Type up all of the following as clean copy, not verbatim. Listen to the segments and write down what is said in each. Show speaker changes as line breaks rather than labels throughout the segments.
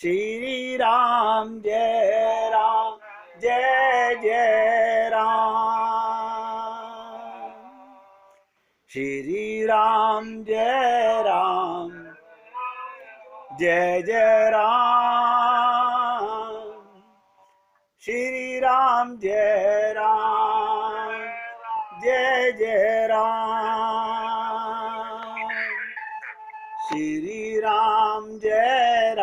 श्री राम जय जय राम। श्री राम जय जय राम। श्री राम जय जय राम। श्री राम जय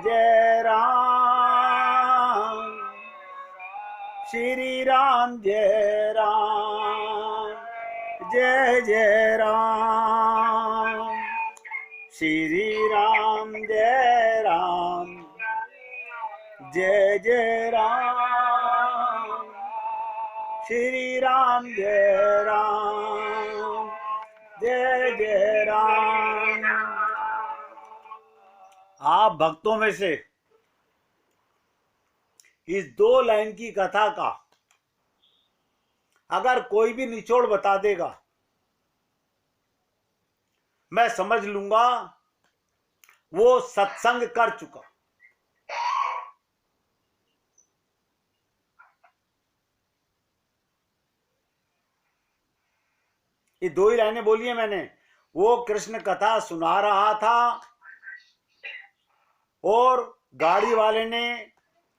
जय राम। श्री राम जय जय राम। श्री राम जय जय राम। श्री राम जय जय राम। आप भक्तों में से इस 2 लाइन की कथा का अगर कोई भी निचोड़ बता देगा, मैं समझ लूंगा वो सत्संग कर चुका। ये 2 ही लाइनें बोली है मैंने। वो कृष्ण कथा सुना रहा था और गाड़ी वाले ने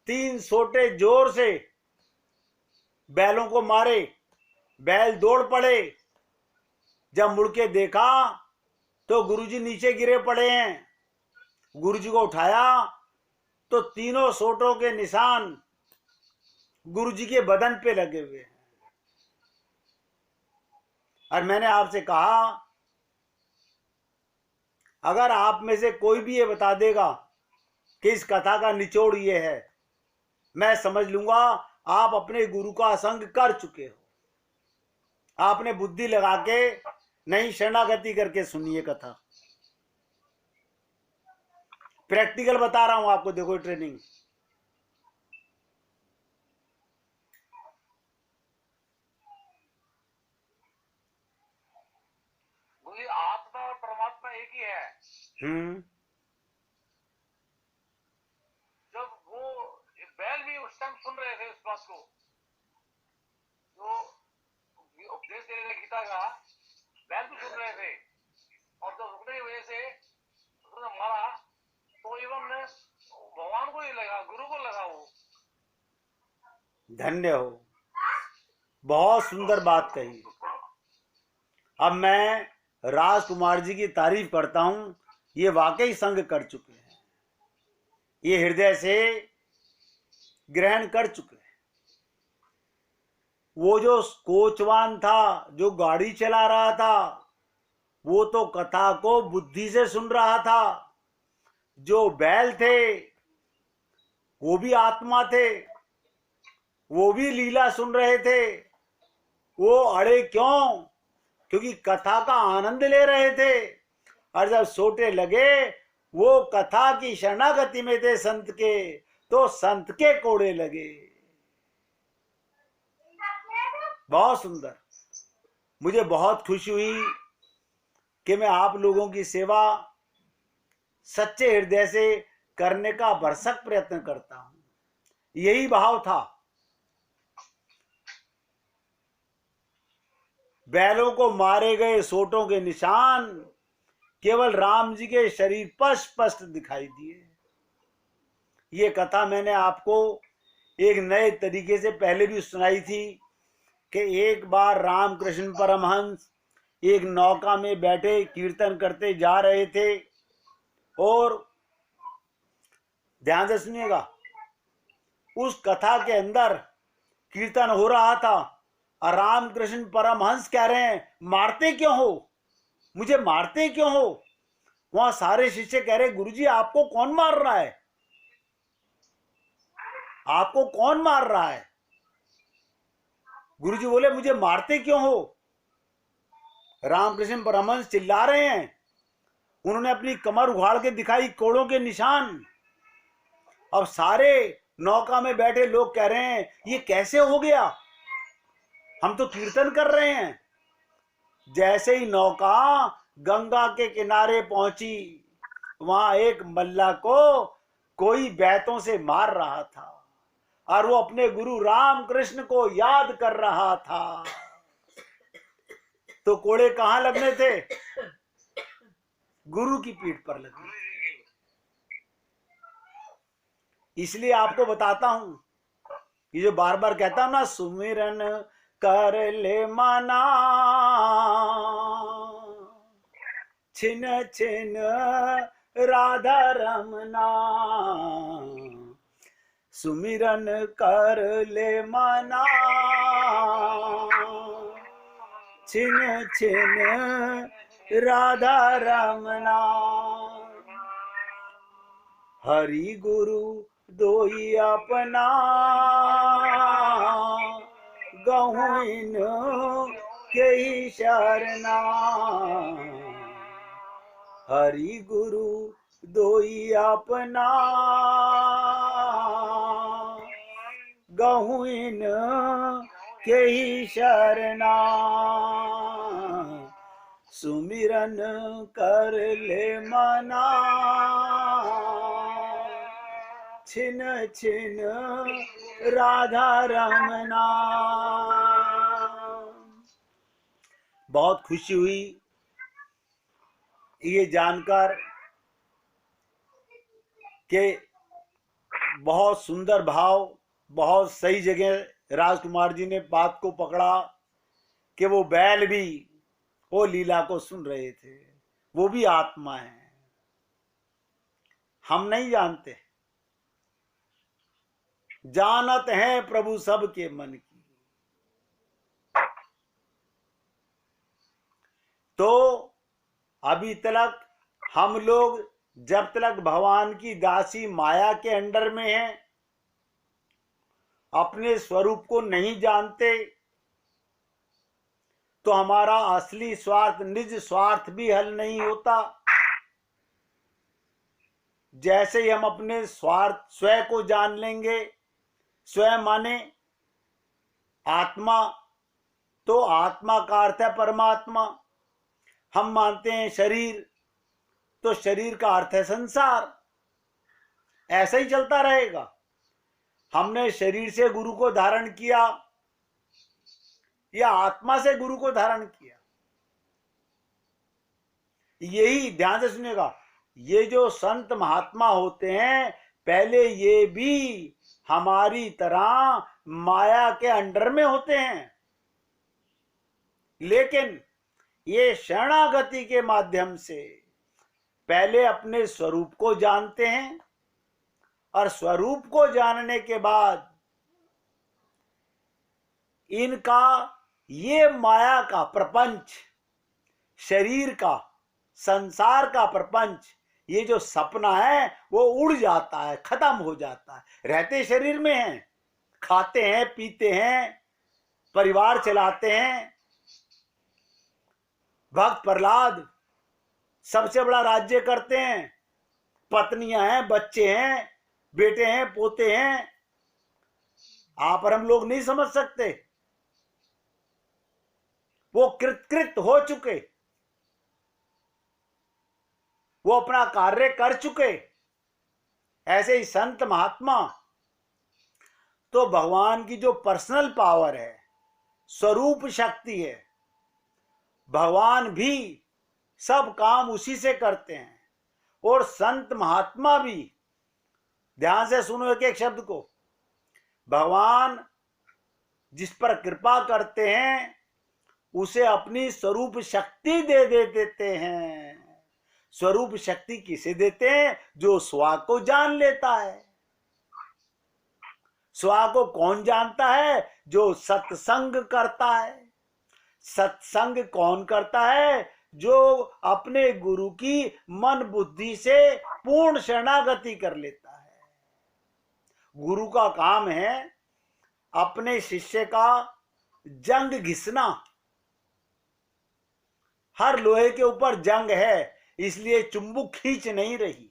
3 सोटे जोर से बैलों को मारे, बैल दौड़ पड़े। जब मुड़ के देखा तो गुरुजी नीचे गिरे पड़े हैं। गुरुजी को उठाया तो 3 सोटों के निशान गुरुजी के बदन पे लगे हुए हैं। और मैंने आपसे कहा, अगर आप में से कोई भी ये बता देगा कि इस कथा का निचोड़ ये है, मैं समझ लूंगा आप अपने गुरु का संग कर चुके हो। आपने बुद्धि लगा के नहीं, शरणागति करके सुनिए कथा। प्रैक्टिकल बता रहा हूं आपको, देखो ट्रेनिंग।
आत्मा और परमात्मा एक ही है। जब वो बैल भी उस टाइम सुन रहे थे इस बात को, जो उपदेश दे रहे गीता का, बैल भी सुन रहे थे। और जब रुकने की वजह से उसने मारा तो इवन भगवान को ही लगा, गुरु को लगा। वो
धन्य हो, बहुत सुंदर बात कही। अब मैं राजकुमार जी की तारीफ करता हूं, ये वाकई संग कर चुके हैं, ये हृदय से ग्रहण कर चुके हैं। वो जो कोचवान था, जो गाड़ी चला रहा था, वो तो कथा को बुद्धि से सुन रहा था। जो बैल थे वो भी आत्मा थे, वो भी लीला सुन रहे थे। वो अड़े क्यों? क्योंकि कथा का आनंद ले रहे थे। और जब सोटे लगे, वो कथा की शरणागति में थे संत के, तो संत के कोड़े लगे। बहुत सुंदर। मुझे बहुत खुशी हुई कि मैं आप लोगों की सेवा सच्चे हृदय से करने का भरसक प्रयत्न करता हूं। यही भाव था। बैलों को मारे गए सोटों के निशान केवल राम जी के शरीर पर स्पष्ट दिखाई दिए। ये कथा मैंने आपको एक नए तरीके से पहले भी सुनाई थी कि एक बार रामकृष्ण परमहंस एक नौका में बैठे कीर्तन करते जा रहे थे और ध्यान से सुनिएगा, उस कथा के अंदर कीर्तन हो रहा था और रामकृष्ण परमहंस कह रहे हैं, मारते क्यों हो, मुझे मारते क्यों हो? वहां सारे शिष्य कह रहे, गुरुजी आपको कौन मार रहा है, आपको कौन मार रहा है? गुरुजी बोले, मुझे मारते क्यों हो? रामकृष्ण परमहंस चिल्ला रहे हैं। उन्होंने अपनी कमर उखाड़ के दिखाई, कोड़ों के निशान। अब सारे नौका में बैठे लोग कह रहे हैं, ये कैसे हो गया, हम तो कीर्तन कर रहे हैं। जैसे ही नौका गंगा के किनारे पहुंची, वहां एक मल्ला को कोई बैतों से मार रहा था और वो अपने गुरु रामकृष्ण को याद कर रहा था। तो कोड़े कहां लगने थे? गुरु की पीठ पर लगने थे। इसलिए आपको बताता हूं, ये जो बार बार कहता हूं ना, सुमिरन कर ले मना, छिन छिन राधा रमना, सुमिरन कर ले मना, छिन छिन राधा रमना, हरि गुरु दोई अपना, गहुइन के ही शरणा, हरि गुरु दोई अपना, गहुइन के ही शरणा, सुमिरन कर ले मना, छिन छिन राधा रमना। बहुत खुशी हुई ये जानकर कि बहुत सुंदर भाव, बहुत सही जगह राजकुमार जी ने बात को पकड़ा कि वो बैल भी वो लीला को सुन रहे थे, वो भी आत्मा है। हम नहीं जानते, जानत है प्रभु सबके मन की। तो अभी तक हम लोग जब तक भगवान की दासी माया के अंडर में हैं, अपने स्वरूप को नहीं जानते, तो हमारा असली स्वार्थ, निज स्वार्थ भी हल नहीं होता। जैसे ही हम अपने स्वार्थ, स्वयं को जान लेंगे, स्वयं माने आत्मा, तो आत्मा का अर्थ है परमात्मा। हम मानते हैं शरीर, तो शरीर का अर्थ है संसार। ऐसा ही चलता रहेगा। हमने शरीर से गुरु को धारण किया या आत्मा से गुरु को धारण किया, यही ध्यान से सुनेगा। ये जो संत महात्मा होते हैं, पहले ये भी हमारी तरह माया के अंडर में होते हैं, लेकिन ये शरणागति के माध्यम से पहले अपने स्वरूप को जानते हैं, और स्वरूप को जानने के बाद इनका ये माया का प्रपंच, शरीर का, संसार का प्रपंच, ये जो सपना है वो उड़ जाता है, खत्म हो जाता है। रहते शरीर में हैं, खाते हैं, पीते हैं, परिवार चलाते हैं। भक्त प्रहलाद सबसे बड़ा राज्य करते हैं, पत्नियां हैं, बच्चे हैं, बेटे हैं, पोते हैं। आप और हम लोग नहीं समझ सकते, वो कृतकृत हो चुके, वो अपना कार्य कर चुके। ऐसे ही संत महात्मा तो भगवान की जो पर्सनल पावर है, स्वरूप शक्ति है, भगवान भी सब काम उसी से करते हैं। और संत महात्मा भी, ध्यान से सुनो एक एक शब्द को, भगवान जिस पर कृपा करते हैं उसे अपनी स्वरूप शक्ति दे देते हैं। स्वरूप शक्ति किसे देते हैं? जो स्वा को जान लेता है। स्वा को कौन जानता है? जो सत्संग करता है। सत्संग कौन करता है? जो अपने गुरु की मन बुद्धि से पूर्ण शरणागति कर लेता है। गुरु का काम है अपने शिष्य का जंग घिसना। हर लोहे के ऊपर जंग है, इसलिए चुंबक खींच नहीं रही।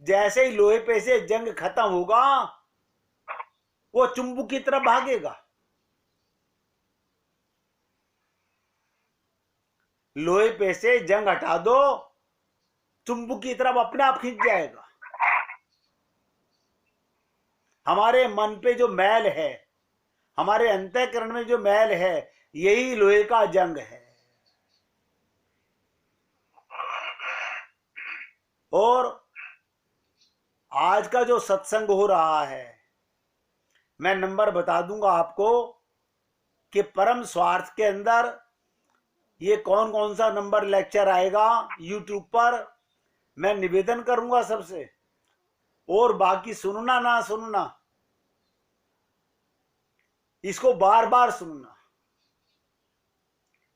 जैसे ही लोहे पे से जंग खत्म होगा, वो चुंबक की तरफ भागेगा। लोहे पे से जंग हटा दो चुंबक की तरफ अपने आप खींच जाएगा। हमारे मन पे जो मैल है, हमारे अंतःकरण में जो मैल है, यही लोहे का जंग है। और आज का जो सत्संग हो रहा है, मैं नंबर बता दूंगा आपको कि परम स्वार्थ के अंदर ये कौन कौन सा नंबर लेक्चर आएगा यूट्यूब पर। मैं निवेदन करूंगा सबसे, और बाकी सुनना ना सुनना, इसको बार बार सुनना।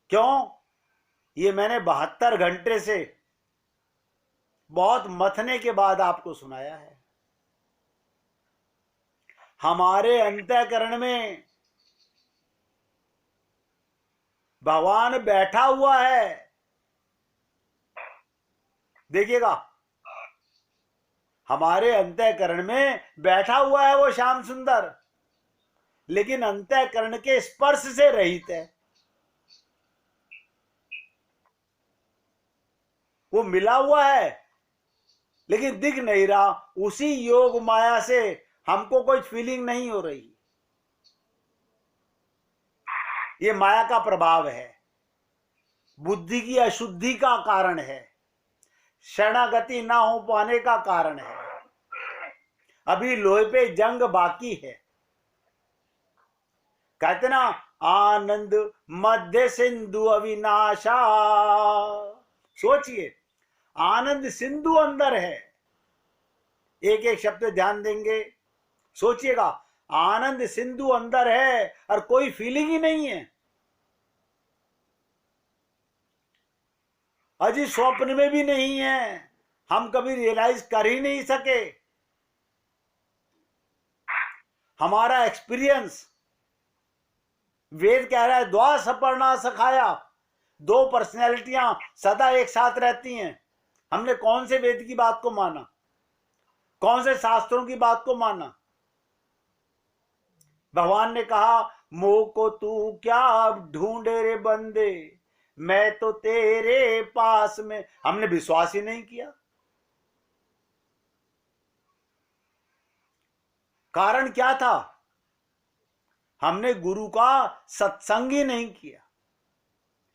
क्यों? ये मैंने 72 घंटे से बहुत मथने के बाद आपको सुनाया है। हमारे अंतःकरण में भगवान बैठा हुआ है। देखिएगा, हमारे अंतःकरण में बैठा हुआ है वो श्याम सुंदर, लेकिन अंतःकरण के स्पर्श से रहित है। वो मिला हुआ है लेकिन दिख नहीं रहा। उसी योग माया से हमको कोई फीलिंग नहीं हो रही। ये माया का प्रभाव है, बुद्धि की अशुद्धि का कारण है, शरणागति ना हो पाने का कारण है। अभी लोहे पे जंग बाकी है। कहते ना, आनंद मध्य सिंधु अविनाशा। सोचिए, आनंद सिंधु अंदर है। एक एक शब्द ध्यान देंगे, सोचिएगा। आनंद सिंधु अंदर है और कोई फीलिंग ही नहीं है। अजी स्वप्न में भी नहीं है, हम कभी रियलाइज कर ही नहीं सके। हमारा एक्सपीरियंस, वेद कह रहा है द्वा सपर्णा सखाया, दो पर्सनैलिटियां सदा एक साथ रहती हैं। हमने कौन से वेद की बात को माना, कौन से शास्त्रों की बात को माना? भगवान ने कहा, मोह को तू क्या ढूंढे रे बंदे, मैं तो तेरे पास में। हमने विश्वास ही नहीं किया। कारण क्या था? हमने गुरु का सत्संग ही नहीं किया,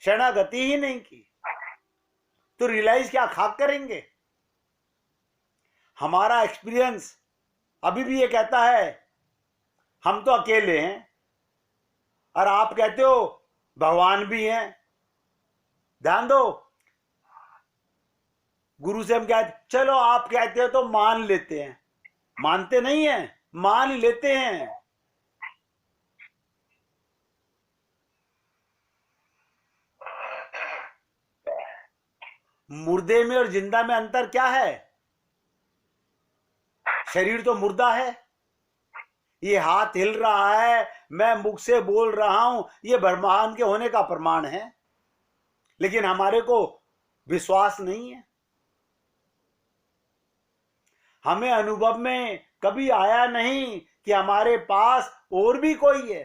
शरणागति ही नहीं की। तो रियलाइज क्या खाक करेंगे? हमारा एक्सपीरियंस अभी भी ये कहता है हम तो अकेले हैं, और आप कहते हो भगवान भी हैं। ध्यान दो, गुरु से हम कहते चलो आप कहते हो तो मान लेते हैं। मानते नहीं हैं, मान लेते हैं। मुर्दे में और जिंदा में अंतर क्या है? शरीर तो मुर्दा है, ये हाथ हिल रहा है, मैं मुख से बोल रहा हूं, ये ब्रह्मांड के होने का प्रमाण है, लेकिन हमारे को विश्वास नहीं है। हमें अनुभव में कभी आया नहीं कि हमारे पास और भी कोई है,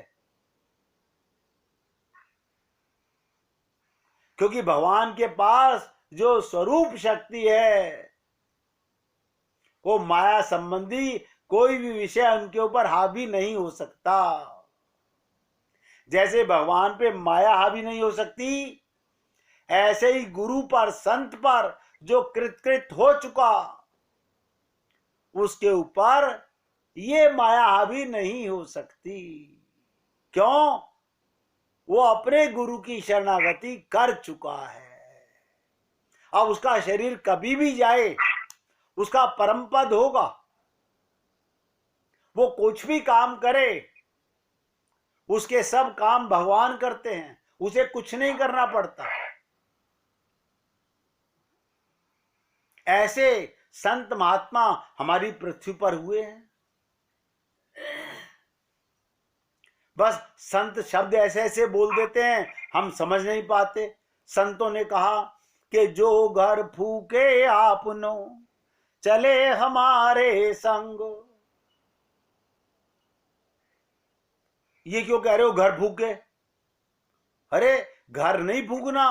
क्योंकि भगवान के पास जो स्वरूप शक्ति है, वो माया संबंधी कोई भी विषय उनके ऊपर हावी नहीं हो सकता। जैसे भगवान पे माया हावी नहीं हो सकती, ऐसे ही गुरु पर, संत पर जो कृतकृत हो चुका, उसके ऊपर ये माया हावी नहीं हो सकती। क्यों? वो अपने गुरु की शरणागति कर चुका है। अब उसका शरीर कभी भी जाए, उसका परम पद होगा। वो कुछ भी काम करे, उसके सब काम भगवान करते हैं, उसे कुछ नहीं करना पड़ता। ऐसे संत महात्मा हमारी पृथ्वी पर हुए हैं। बस संत शब्द ऐसे ऐसे बोल देते हैं, हम समझ नहीं पाते। संतों ने कहा कि जो घर फूके आपनो, चले हमारे संग। ये क्यों कह रहे हो घर फूके? अरे घर नहीं फूकना,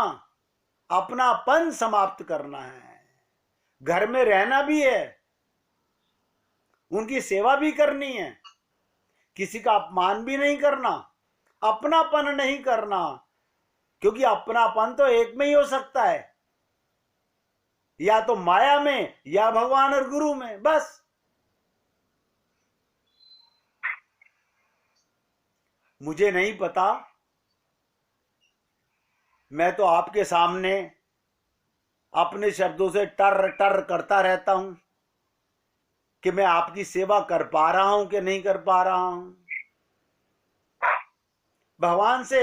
अपनापन समाप्त करना है। घर में रहना भी है, उनकी सेवा भी करनी है, किसी का अपमान भी नहीं करना, अपनापन नहीं करना, क्योंकि अपनापन तो एक में ही हो सकता है, या तो माया में या भगवान और गुरु में, बस। मुझे नहीं पता, मैं तो आपके सामने अपने शब्दों से टर टर करता रहता हूं कि मैं आपकी सेवा कर पा रहा हूं कि नहीं कर पा रहा हूं। भगवान से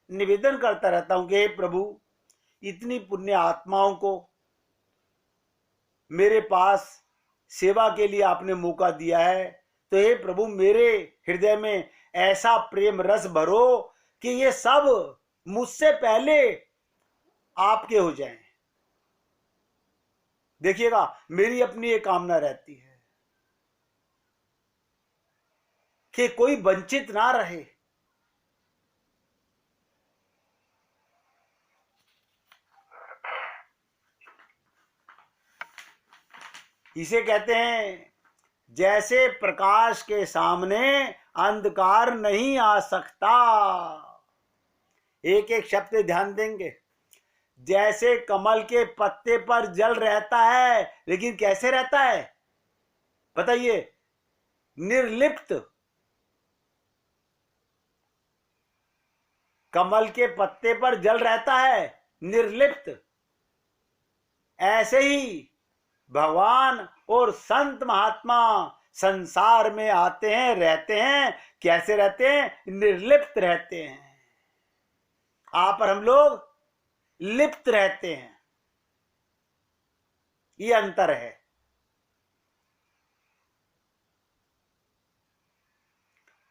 निवेदन करता रहता हूं कि हे प्रभु, इतनी पुण्य आत्माओं को मेरे पास सेवा के लिए आपने मौका दिया है, तो हे प्रभु मेरे हृदय में ऐसा प्रेम रस भरो कि ये सब मुझसे पहले आपके हो जाएं। देखिएगा, मेरी अपनी एक कामना रहती है कि कोई वंचित ना रहे। इसे कहते हैं, जैसे प्रकाश के सामने अंधकार नहीं आ सकता। एक एक शब्द ध्यान देंगे। जैसे कमल के पत्ते पर जल रहता है, लेकिन कैसे रहता है बताइए? निर्लिप्त। कमल के पत्ते पर जल रहता है, निर्लिप्त। ऐसे ही भगवान और संत महात्मा संसार में आते हैं, रहते हैं। कैसे रहते हैं? निर्लिप्त रहते हैं। आप और हम लोग लिप्त रहते हैं, ये अंतर है।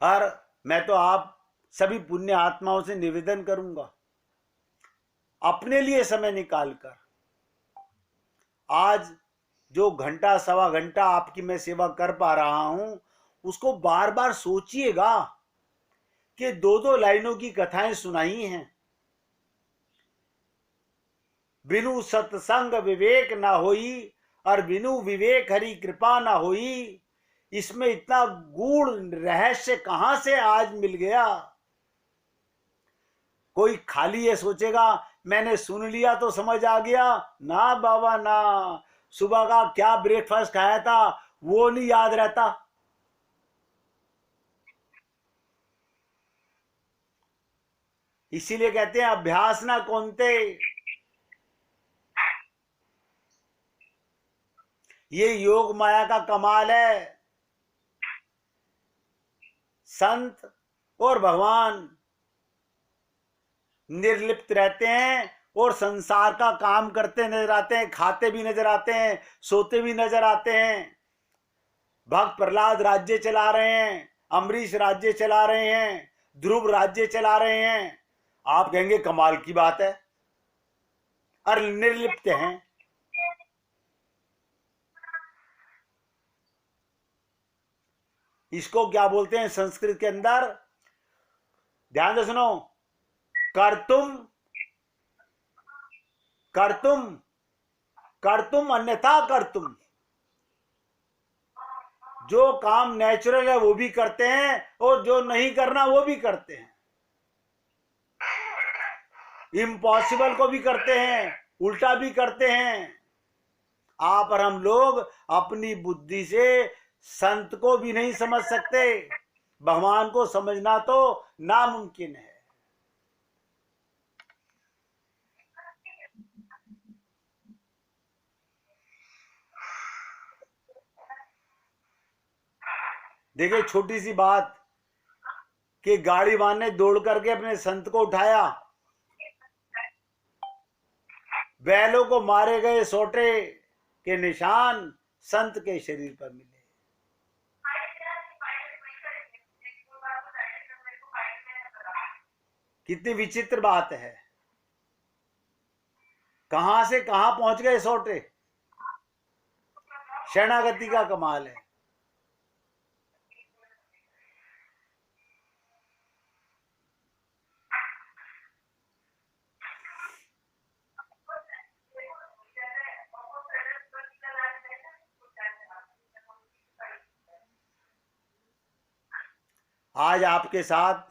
और मैं तो आप सभी पुण्य आत्माओं से निवेदन करूंगा, अपने लिए समय निकालकर आज जो घंटा सवा घंटा आपकी मैं सेवा कर पा रहा हूं, उसको बार बार सोचिएगा कि दो दो लाइनों की कथाएं सुनाई हैं। बिनु सत्संग विवेक ना होई, और बिनु विवेक हरि कृपा ना होई। इसमें इतना गूढ़ रहस्य कहां से आज मिल गया? कोई खाली ये सोचेगा मैंने सुन लिया तो समझ आ गया। ना बाबा ना, सुबह का क्या ब्रेकफास्ट खाया था वो नहीं याद रहता। इसीलिए कहते हैं अभ्यास ना कौनते। ये योग माया का कमाल है। संत और भगवान निर्लिप्त रहते हैं और संसार का काम करते नजर आते हैं, खाते भी नजर आते हैं, सोते भी नजर आते हैं। भक्त प्रहलाद राज्य चला रहे हैं, अम्बरीश राज्य चला रहे हैं, ध्रुव राज्य चला रहे हैं। आप कहेंगे कमाल की बात है, और निर्लिप्त हैं। इसको क्या बोलते हैं संस्कृत के अंदर? ध्यान से सुनो। कर्तुम कर्तुम कर्तुम अन्यथा कर्तुम। जो काम नेचुरल है वो भी करते हैं, और जो नहीं करना वो भी करते हैं। इम्पॉसिबल को भी करते हैं, उल्टा भी करते हैं। आप और हम लोग अपनी बुद्धि से संत को भी नहीं समझ सकते, भगवान को समझना तो नामुमकिन है। देखिए छोटी सी बात कि गाड़ी वाले ने दौड़ करके अपने संत को उठाया, बैलों को मारे गए सोटे के निशान संत के शरीर पर मिले। कितनी विचित्र बात है, कहां से कहां पहुंच गए सोटे। शरणागति का कमाल है। आज आपके साथ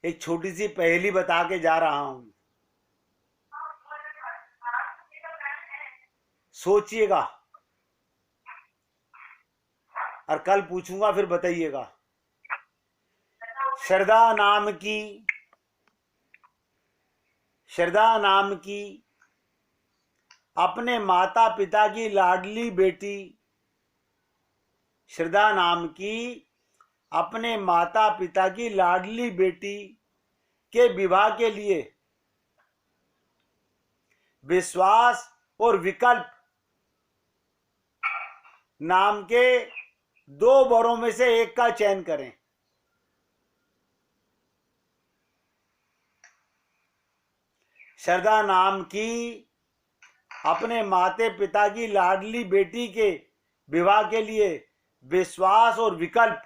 एक छोटी सी पहेली बता के जा रहा हूं, सोचिएगा और कल पूछूंगा फिर बताइएगा। श्रद्धा नाम की अपने माता पिता की लाडली बेटी, श्रद्धा नाम की अपने माता पिता की लाडली बेटी के विवाह के लिए विश्वास और विकल्प नाम के 2 वरों में से एक का चयन करें। श्रद्धा नाम की अपने माता पिता की लाडली बेटी के विवाह के लिए विश्वास और विकल्प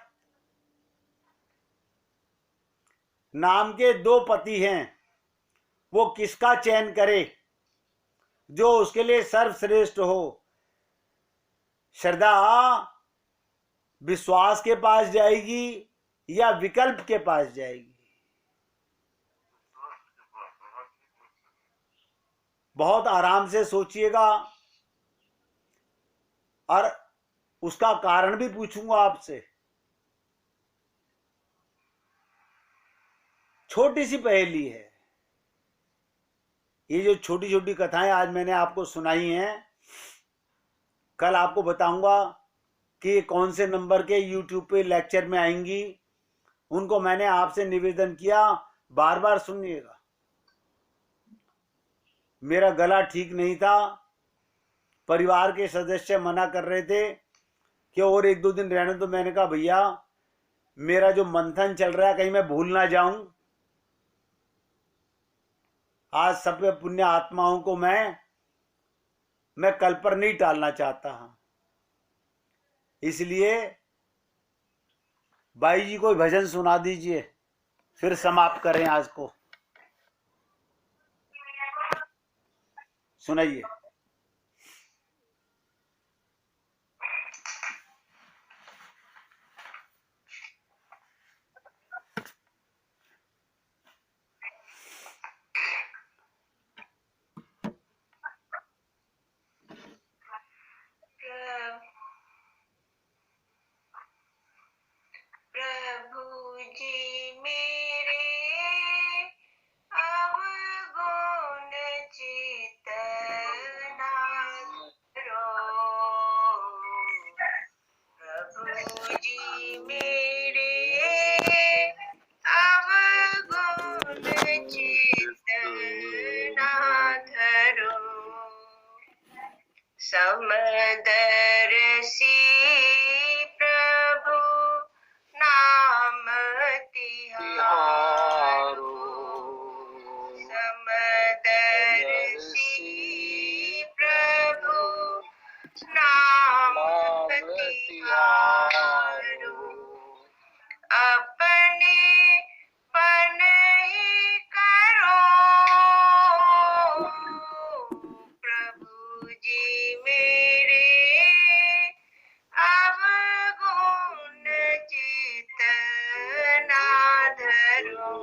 नाम के 2 पति हैं, वो किसका चयन करे जो उसके लिए सर्वश्रेष्ठ हो। श्रद्धा विश्वास के पास जाएगी या विकल्प के पास जाएगी? बहुत आराम से सोचिएगा और उसका कारण भी पूछूंगा आपसे। छोटी सी पहेली है। ये जो छोटी छोटी कथाएं आज मैंने आपको सुनाई हैं, कल आपको बताऊंगा कि कौन से नंबर के YouTube पे लेक्चर में आएंगी। उनको मैंने आपसे निवेदन किया, बार बार सुनिएगा। मेरा गला ठीक नहीं था, परिवार के सदस्य मना कर रहे थे कि और 1-2 दिन रहने दो। मैंने कहा भैया मेरा जो मंथन चल रहा है कहीं मैं भूल ना जाऊं। आज सब पुण्य आत्माओं को मैं कल पर नहीं टालना चाहता हूं। इसलिए भाई जी कोई भजन सुना दीजिए, फिर समाप्त करें आज को। सुनाइए।
प्रभु जी मेरे अवगुण चित्त ना करो। प्रभु जी मेरे अवगुण चित्त ना धरो। समदर्शी प्रभु नाम तिहारो। समदर्शी प्रभु नाम तिहारो। अपने पन ही करो। प्रभु जी मेरे अवगुण चित्त ना धरो।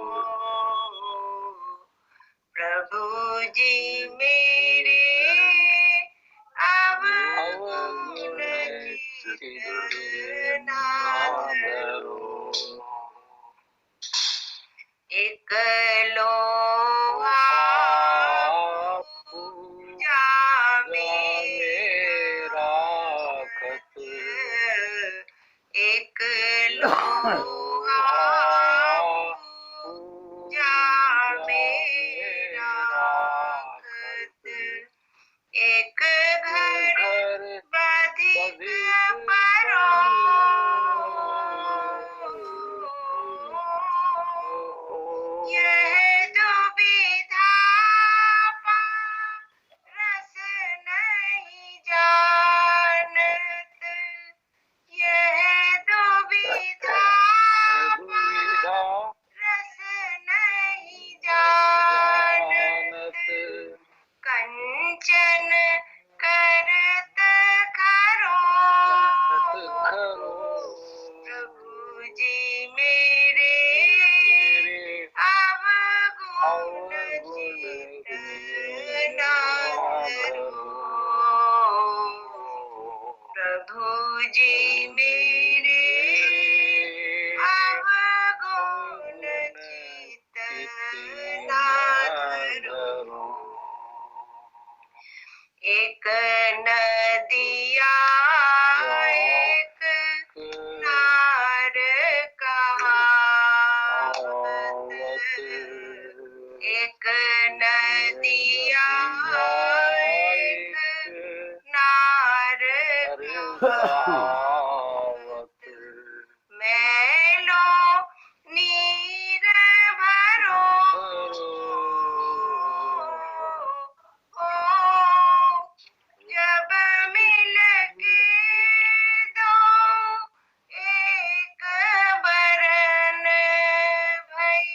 प्रभु जी मेरे अवगुण चित्त ना धरो। एक लोहा पूजा मेरा खत। एक लोहा पूजा मेरा खत। एक घर बधिक परो। यह दुविधा रस नहीं जानत। यह दुविधा एक नदिया एक नार कहावत, एक नदिया एक नार कहावत, मैलो नीर भरो जब मिल के दो एक बरन भई,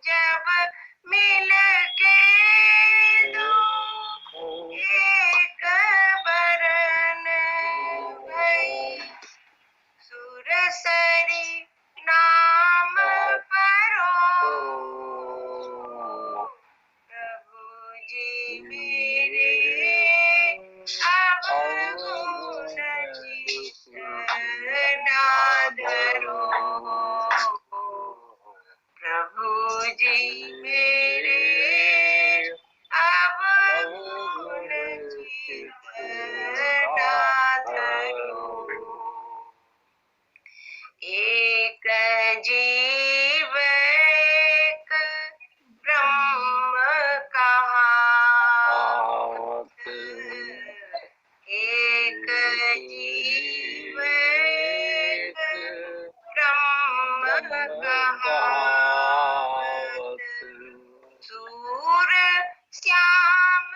जब मिल के दो एक बरन भई, सुरसरी नाम परो प्रभु जी मेरे, अब गुण चित ना धरो, प्रभु जी मेरे, अब गुण चित ना धरो। एक जीव एक ब्रह्म कहावत, एक जीव एक ब्रह्म कहावत, सूर श्याम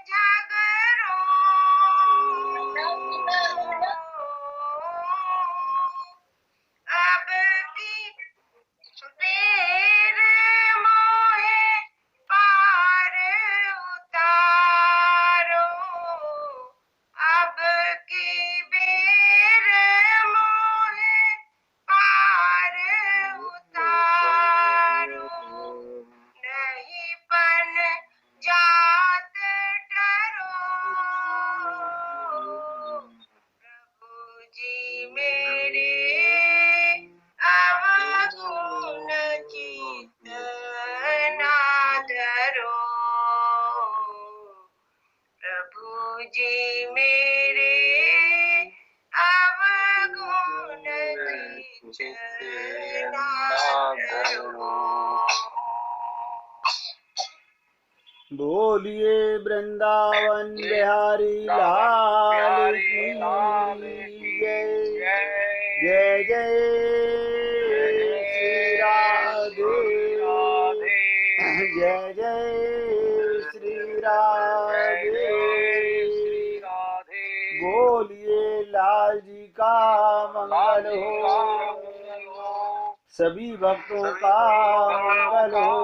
जागरो अब की बेर मोहे पार उतारो, अब की बेर मोहे पार उतारो, नहीं पन जात डरो, प्रभु जी मेरे, अब गुण चित ना धरो, प्रभु जी मेरे, अब गुण चित ना धरो।
बोलिए वृंदावन बिहारी लाल की जय। जय जय श्री राधे, जय जय श्री राधे। बोलिए लाल जी का मंगल हो, सभी भक्तों का मंगल हो,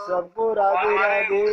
सबको राधे राधे।